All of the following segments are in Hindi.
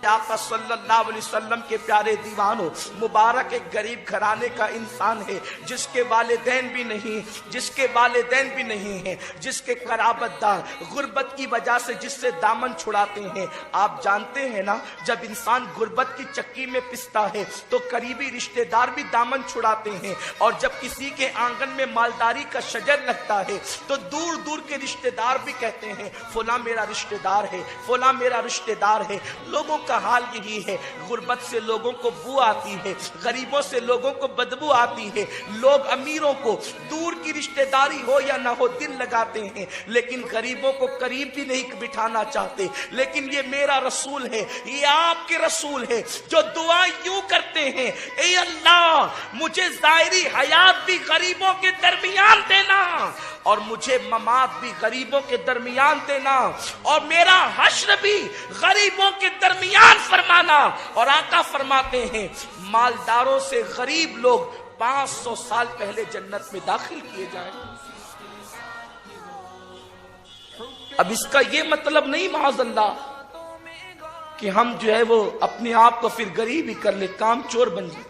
आका सल्लल्लाहु अलैहि वसल्लम के प्यारे दीवानों, मुबारक एक गरीब घराने का इंसान है जिसके वालिदैन भी नहीं, हैं, जिसके कराबतदार गुर्बत की वजह से जिससे दामन छुड़ाते हैं। आप जानते हैं ना, जब इंसान गुर्बत की चक्की में पिसता है तो करीबी रिश्तेदार भी दामन छुड़ाते हैं, और जब किसी के आंगन में मालदारी का शजर लगता है तो दूर दूर के रिश्तेदार भी कहते हैं फला मेरा रिश्तेदार है, फला मेरा रिश्तेदार है। लोगों का हाल यही है, गुर्बत से लोगों को बू आती है, गरीबों से लोगों को बदबू आती है। लोग अमीरों को दूर की रिश्तेदारी हो या ना हो दिल लगाते हैं, लेकिन गरीबों को करीब भी नहीं बिठाना चाहते। लेकिन ये मेरा रसूल है, ये आपके रसूल है जो दुआ यूं करते हैं, ए अल्लाह मुझे ज़ाहिरी हयात भी गरीबों के दरमियान देना और मुझे ममात भी गरीबों के दरमियान देना और मेरा हश्र भी गरीबों के दरमियान फरमाना। और आका फरमाते हैं मालदारों से गरीब लोग 500 साल पहले जन्नत में दाखिल किए जाएंगे। अब इसका ये मतलब नहीं माज़अल्लाह कि हम जो है वो अपने आप को फिर गरीब ही कर ले, काम चोर बन जाए।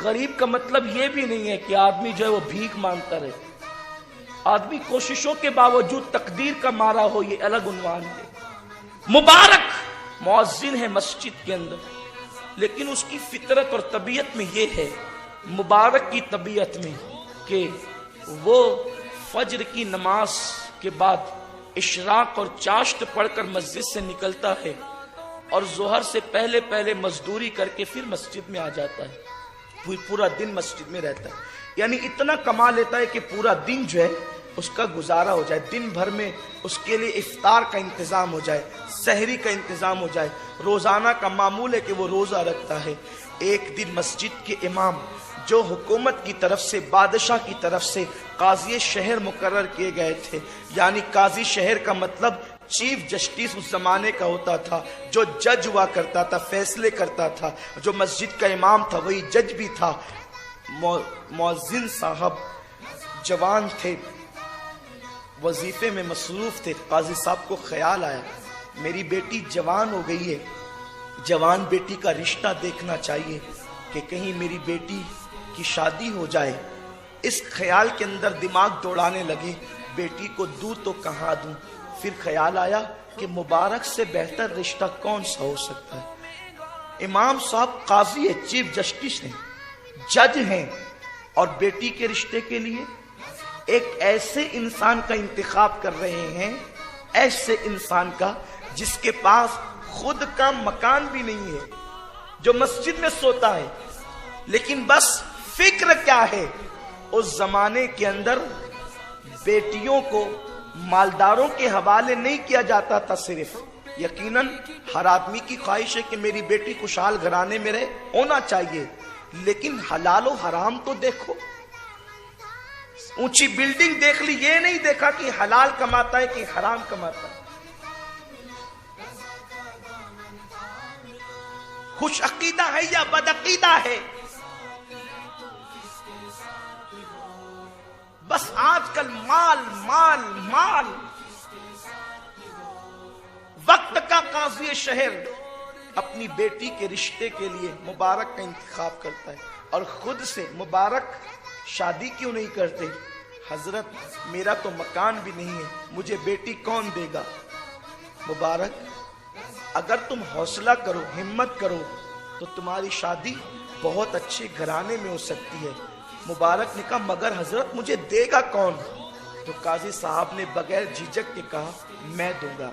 गरीब का मतलब ये भी नहीं है कि आदमी जो है वो भीख मांगता रहे। आदमी कोशिशों के बावजूद तकदीर का मारा हो, ये अलग उन्वान है। मुबारक मुअज्जिन है मस्जिद के अंदर, लेकिन उसकी फितरत और तबीयत में ये है, मुबारक की तबीयत में, कि वो फज्र की नमाज के बाद इशराक और चाश्त पढ़कर मस्जिद से निकलता है और जोहर से पहले पहले मजदूरी करके फिर मस्जिद में आ जाता है, पूरा दिन मस्जिद में रहता है। यानी इतना कमा लेता है कि पूरा दिन जो है उसका गुजारा हो जाए, दिन भर में उसके लिए इफ्तार का इंतज़ाम हो जाए, सहरी का इंतज़ाम हो जाए। रोज़ाना का मामूल है कि वो रोज़ा रखता है। एक दिन मस्जिद के इमाम जो हुकूमत की तरफ से, बादशाह की तरफ से काजी शहर मुकर्रर किए गए थे, यानी काजी शहर का मतलब चीफ जस्टिस उस जमाने का होता था, जो जज हुआ करता था, फैसले करता था। जो मस्जिद का इमाम था वही जज भी था। मुअज्जिन साहब जवान थे, वजीफे में मसरूफ थे। काजी साहब को ख्याल आया मेरी बेटी जवान हो गई है, जवान बेटी का रिश्ता देखना चाहिए कि कहीं मेरी बेटी की शादी हो जाए। इस ख्याल के अंदर दिमाग दौड़ाने लगे, बेटी को दूं तो कहाँ दूं। फिर ख्याल आया कि मुबारक से बेहतर रिश्ता कौन सा हो सकता है। इमाम साहब काजी है, चीफ जस्टिस हैं, जज हैं, और बेटी के रिश्ते के लिए एक ऐसे इंसान का इंतखाब कर रहे हैं, ऐसे इंसान का जिसके पास खुद का मकान भी नहीं है, जो मस्जिद में सोता है। लेकिन बस फिक्र क्या है, उस जमाने के अंदर बेटियों को मालदारों के हवाले नहीं किया जाता था सिर्फ। यकीनन हर आदमी की ख्वाहिश है कि मेरी बेटी खुशहाल घराने में रहे, होना चाहिए, लेकिन हलाल और हराम तो देखो। ऊंची बिल्डिंग देख ली, ये नहीं देखा कि हलाल कमाता है कि हराम कमाता है। खुश अकीदा है या बदअकीदा है, बस आजकल माल माल माल। वक्त का काज़ी शहर अपनी बेटी के रिश्ते के लिए मुबारक का इंतखाब करता है, और खुद से मुबारक शादी क्यों नहीं करते? हजरत मेरा तो मकान भी नहीं है, मुझे बेटी कौन देगा? मुबारक अगर तुम हौसला करो, हिम्मत करो, तो तुम्हारी शादी बहुत अच्छे घराने में हो सकती है। मुबारक ने कहा मगर हजरत मुझे देगा कौन? तो काजी साहब ने बगैर झिझक के कहा मैं दूंगा,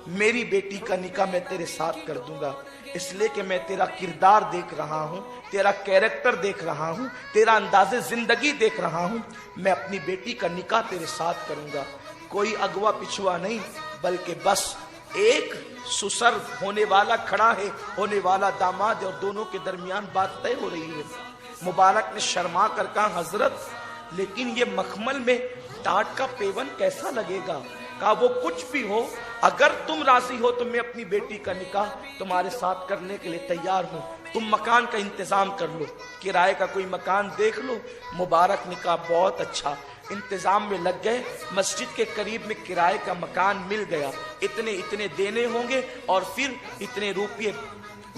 मेरी बेटी का निकाह मैं तेरे साथ कर दूंगा, इसलिए कि मैं तेरा किरदार देख रहा हूं, तेरा कैरेक्टर देख रहा हूं, तेरा अंदाज़े जिंदगी देख रहा हूं। मैं अपनी बेटी का निकाह तेरे साथ करूंगा। कोई अगवा पिछुआ नहीं, बल्कि बस एक सुसर होने वाला खड़ा है, होने वाला दामाद, और दोनों के दरमियान बात तय हो रही है। मुबारक ने शर्मा कर कहा हजरत लेकिन ये मखमल में टाट का पेवन कैसा लगेगा? कहा वो कुछ भी हो, अगर तुम राजी हो तो मैं अपनी बेटी का निकाह तुम्हारे साथ करने के लिए तैयार हूं। तुम मकान का इंतजाम कर लो, किराए का कोई मकान देख लो। मुबारक ने कहा बहुत अच्छा। इंतजाम में लग गए, मस्जिद के करीब में किराए का मकान मिल गया। इतने इतने देने होंगे और फिर इतने रुपये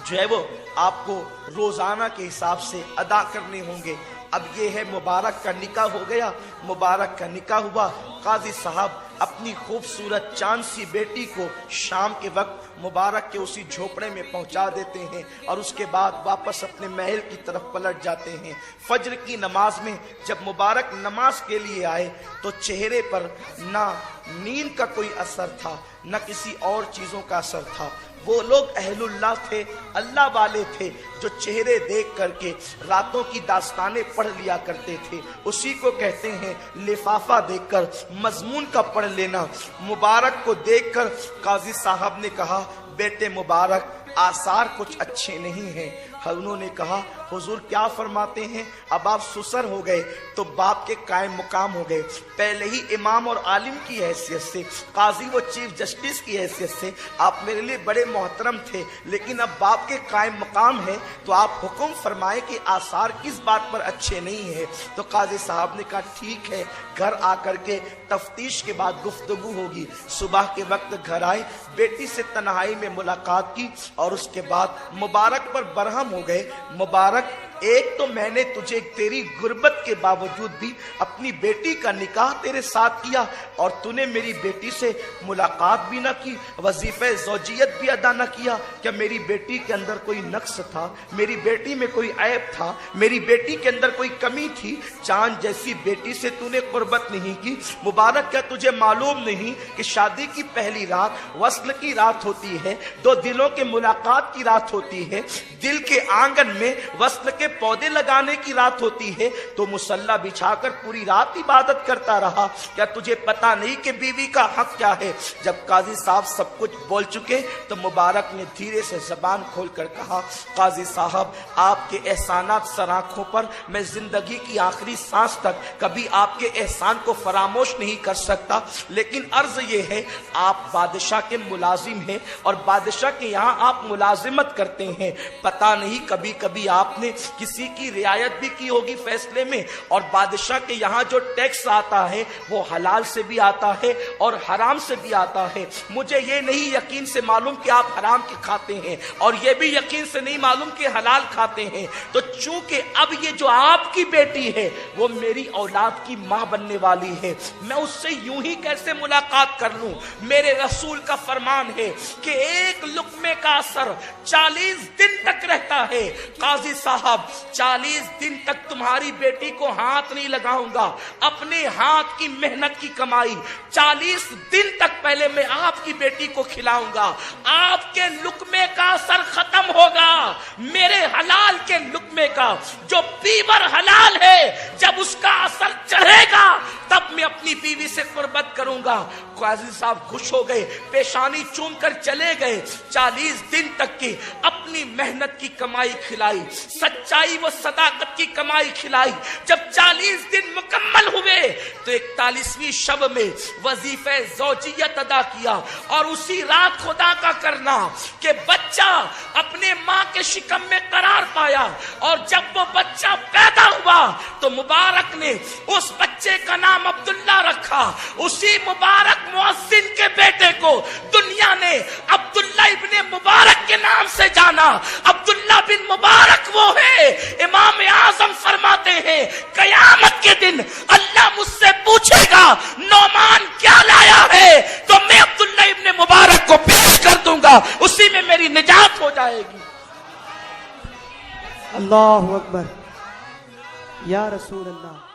जो है वो आपको रोजाना के हिसाब से अदा करने होंगे। अब ये है मुबारक का निकाह हो गया, मुबारक का निकाह हुआ। काजी साहब अपनी खूबसूरत चांद सी बेटी को शाम के वक्त मुबारक के उसी झोपड़े में पहुंचा देते हैं और उसके बाद वापस अपने महल की तरफ पलट जाते हैं। फज्र की नमाज में जब मुबारक नमाज के लिए आए तो चेहरे पर ना नींद का कोई असर था, न किसी और चीजों का असर था। वो लोग अहलुल्लाह थे, अल्लाह वाले थे, जो चेहरे देख करके रातों की दास्तानें पढ़ लिया करते थे। उसी को कहते हैं लिफाफा देखकर मजमून का पढ़ लेना। मुबारक को देखकर काजी साहब ने कहा, बेटे मुबारक आसार कुछ अच्छे नहीं हैं। उन्होंने कहा, हुजूर क्या फरमाते हैं? अब आप सुसर हो गए तो बाप के कायम मुकाम हो गए। पहले ही इमाम और आलिम की हैसियत से, काजी वो चीफ जस्टिस की हैसियत से आप मेरे लिए बड़े मोहतरम थे, लेकिन अब बाप के कायम मुकाम है तो आप हुक्म फरमाए कि आसार किस बात पर अच्छे नहीं है। तो काजी साहब ने कहा, ठीक है, घर आकर के तफ्तीश के बाद गुफ्तगू होगी। सुबह के वक्त घर आए, बेटी से तन्हाई में मुलाकात की और उसके बाद मुबारक पर बरहम हो गए। मुबारक, एक तो मैंने तुझे तेरी गुर्बत के बावजूद भी अपनी बेटी का निकाह तेरे साथ किया और तूने मेरी बेटी से मुलाकात भी ना की, वजीफे ज़ौजियत भी अदा ना किया। क्या मेरी बेटी के अंदर कोई नक्स था? मेरी बेटी में कोई ऐब था? मेरी बेटी के अंदर कोई कमी थी? चांद जैसी बेटी से तूने कुर्बत नहीं की। मुबारक, क्या तुझे मालूम नहीं कि शादी की पहली रात वस्ल की रात होती है, दो दिलों के मुलाकात की रात होती है, दिल के आंगन में वस्ल के पौधे लगाने की रात होती है। तो मुसल्ला बिछाकर पूरी रात इबादत करता रहा। क्या तुझे पता नहीं कि बीवी का हक क्या है? जब काजी साहब सब कुछ बोल चुके तो मुबारक ने धीरे से जबान खोलकर कहा, काजी साहब, आपके एहसानात सराखों पर मैं जिंदगी की आखिरी सांस तक कभी आपके एहसान को फरामोश नहीं कर सकता, लेकिन अर्ज ये है, आप बादशाह के मुलाजिम हैं और बादशाह के यहाँ आप मुलाजिमत करते हैं। पता नहीं कभी कभी आपने किसी की रियायत भी की होगी फैसले में, और बादशाह के यहाँ जो टैक्स आता है वो हलाल से भी आता है और हराम से भी आता है। मुझे ये नहीं यकीन से मालूम कि आप हराम के खाते हैं और ये भी यकीन से नहीं मालूम कि हलाल खाते हैं। तो चूंकि अब ये जो आपकी बेटी है वो मेरी औलाद की माँ बनने वाली है, मैं उससे यूं ही कैसे मुलाकात कर लूं? मेरे रसूल का फरमान है कि एक लुक्मे का असर 40 दिन तक रहता है। काजी साहब, 40 दिन तक तुम्हारी बेटी को हाथ नहीं लगाऊंगा। अपने हाथ की मेहनत की कमाई 40 दिन तक पहले मैं आपकी बेटी को खिलाऊंगा। आपके लुक्मे का असर खत्म होगा। मेरे हलाल के लुक्मे का, जो पीवर हलाल है, जब उसका असर चढ़ेगा तब मैं अपनी बीवी से कुर्बत करूंगा। काजी साहब खुश हो गए, पेशानी चूम कर चले गए। 40 दिन तक की अपनी मेहनत की कमाई खिलाई, सच्चाई व सदाकत की कमाई खिलाई। जब 40 दिन मुकम्मल हुए तो 41वीं शब में वजीफे ज़ौजियत अदा किया और उसी रात खुदा का करना कि बच्चा अपने माँ के शिकम में करार पाया। और जब वो बच्चा पैदा हुआ तो मुबारक ने उस बच्चे का नाम अब्दुल्ला रखा। उसी मुबारक मुअज्जिन के बेटे को दुनिया ने अब्दुल्ला इब्ने मुबारक के नाम से जाना। अब्दुल्ला बिन मुबारक वो है, इमाम आजम फरमाते हैं, कयामत के दिन अल्लाह मुझसे पूछेगा नौमान क्या लाया है, तो मैं अब्दुल्ला इब्ने मुबारक को पेश कर दूंगा, उसी में मेरी निजात हो जाएगी। अल्लाहु अकबर, या रसूल अल्लाह।